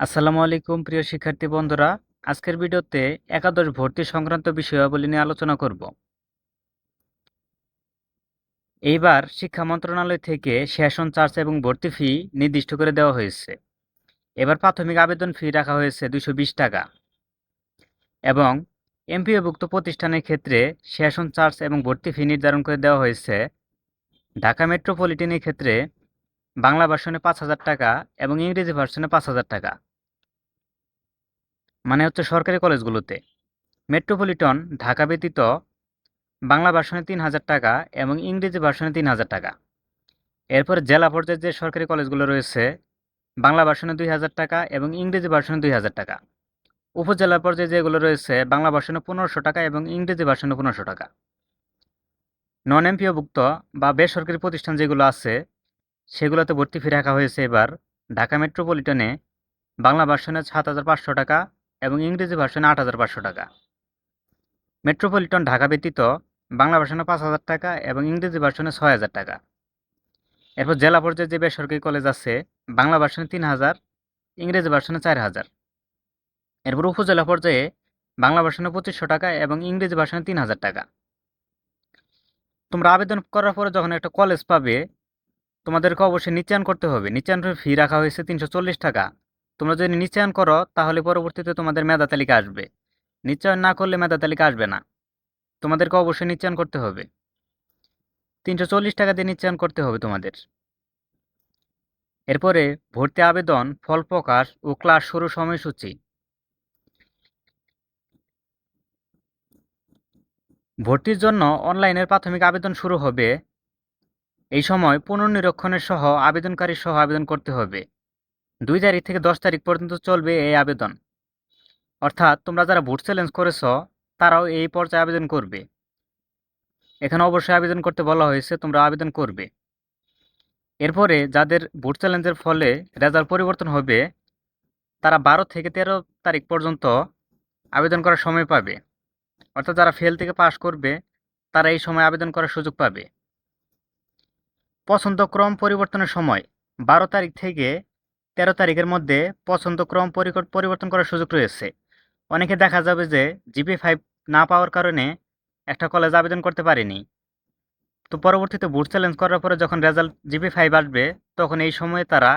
আসসালামু আলাইকুম প্রিয় শিক্ষার্থী বন্ধুরা। আজকের ভিডিওতে একাদশ ভর্তি সংক্রান্ত বিষয়াবলী নিয়ে আলোচনা করব। এইবার শিক্ষা মন্ত্রণালয় থেকে সেশন চার্জ এবং ভর্তি ফি নির্দিষ্ট করে দেওয়া হয়েছে। এবার প্রাথমিক আবেদন ফি রাখা হয়েছে 220 টাকা এবং এমপিওভুক্ত প্রতিষ্ঠানের ক্ষেত্রে সেশন চার্জ এবং ভর্তি ফি নির্ধারণ করে দেওয়া হয়েছে। ঢাকা মেট্রোপলিটনের ক্ষেত্রে বাংলা ভার্সনে 5,000 টাকা এবং ইংরেজি ভার্সনে 5,000 টাকা, মানে হচ্ছে সরকারি কলেজগুলোতে। মেট্রোপলিটন ঢাকা ব্যতীত বাংলা ভার্সনে 3,000 টাকা এবং ইংরেজি ভার্সনে 3,000 টাকা। এরপর জেলা পর্যায়ে যে সরকারি কলেজগুলো রয়েছে, বাংলা ভার্সনে 2,000 টাকা এবং ইংরেজি ভার্সনে 2,000 টাকা। উপজেলা পর্যায়ে যেগুলো রয়েছে, বাংলা ভার্সনে 1,500 টাকা এবং ইংরেজি ভার্সনে 1,500 টাকা। নন এমপিওভুক্ত বা বেসরকারি প্রতিষ্ঠান যেগুলো আছে, সেগুলোতে ভর্তি ফি রাখা হয়েছে এবার ঢাকা মেট্রোপলিটনে বাংলা ভার্সনে 7,500 টাকা এবং ইংরেজি ভার্সনে 8,500 টাকা। মেট্রোপলিটন ঢাকা ব্যতীত বাংলা ভার্সনে 5,000 টাকা এবং ইংরেজি ভার্সনে 6,000 টাকা। এরপর জেলা পর্যায়ে যে বেসরকারি কলেজ আছে, বাংলা ভার্সনে 3,000, ইংরেজি ভার্সনে 4,000। এরপর উপজেলা পর্যায়ে বাংলা ভার্সনে 2,500 টাকা এবং ইংরেজি ভার্সনে 3,000 টাকা। তোমরা আবেদন করার পরে যখন একটা কলেজ পাবে, তোমাদেরকে অবশ্যই নিশ্চয়ন করতে হবে। নিশ্চয়নের ফি রাখা হয়েছে 340 টাকা। তোমরা যদি নিশ্চয়ন করো তাহলে পরবর্তীতে তোমাদের মেধা তালিকা আসবে। নিশ্চয়ন না করলে মেধা তালিকা আসবে না। তোমাদেরকে অবশ্যই নিশ্চয়ন করতে হবে। 340 টাকা দিয়ে নিশ্চয়ন করতে হবে তোমাদের। এরপরে ভর্তি আবেদন, ফল প্রকাশ ও ক্লাস শুরুর সময়সূচি। ভর্তির জন্য অনলাইনের প্রাথমিক আবেদন শুরু হবে। এই সময় পুনর্নিরীক্ষণের সহ আবেদনকারীর সহ আবেদন করতে হবে। 2 তারিখ থেকে 10 তারিখ পর্যন্ত চলবে এই আবেদন। অর্থাৎ তোমরা যারা ভোট চ্যালেঞ্জ করেছ, তারাও এই পর্যায়ে আবেদন করবে। এখানে অবশ্যই আবেদন করতে বলা হয়েছে, তোমরা আবেদন করবে। এরপরে যাদের ভোট চ্যালেঞ্জের ফলে রেজাল্ট পরিবর্তন হবে, তারা 12 থেকে 13 তারিখ পর্যন্ত আবেদন করার সময় পাবে। অর্থাৎ যারা ফেল থেকে পাস করবে, তারা এই সময় আবেদন করার সুযোগ পাবে। পছন্দক্রম পরিবর্তনের সময় 12 তারিখ থেকে 13 তারিখের মধ্যে পছন্দক্রম পরিবর্তন করার সুযোগ রয়েছে। অনেকে দেখা যাবে যে জিপিএ 5 না পাওয়ার কারণে একটা কলেজ আবেদন করতে পারেনি। তো পরবর্তীতে ভোট চ্যালেঞ্জ করার পরে যখন রেজাল্ট জিপিএ 5 আসবে, তখন এই সময়ে তারা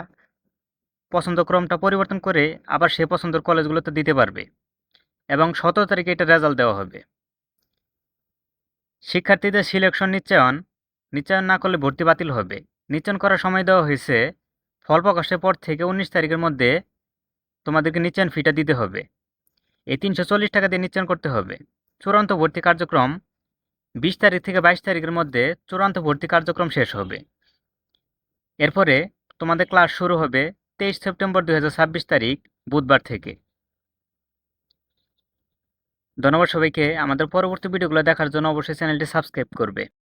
পছন্দক্রমটা পরিবর্তন করে আবার সে পছন্দের কলেজগুলোতে দিতে পারবে এবং 17 তারিখে এটা রেজাল্ট দেওয়া হবে। শিক্ষার্থীদের সিলেকশন নিশ্চয়ন না করলে ভর্তি বাতিল হবে। নিশ্চয়ন করার সময় দেওয়া হয়েছে ফল প্রকাশের পর থেকে 19 তারিখের মধ্যে তোমাদেরকে নিশ্চয়ন ফিটা দিতে হবে। এই 340 টাকা দিয়ে নিশ্চয়ন করতে হবে। চূড়ান্ত ভর্তি কার্যক্রম 20 তারিখ থেকে 22 তারিখের মধ্যে চূড়ান্ত ভর্তি কার্যক্রম শেষ হবে। এরপরে তোমাদের ক্লাস শুরু হবে 23 সেপ্টেম্বর 2026 তারিখ বুধবার থেকে। ধন্যবাদ সবাইকে। আমাদের পরবর্তী ভিডিওগুলো দেখার জন্য অবশ্যই চ্যানেলটি সাবস্ক্রাইব করবে।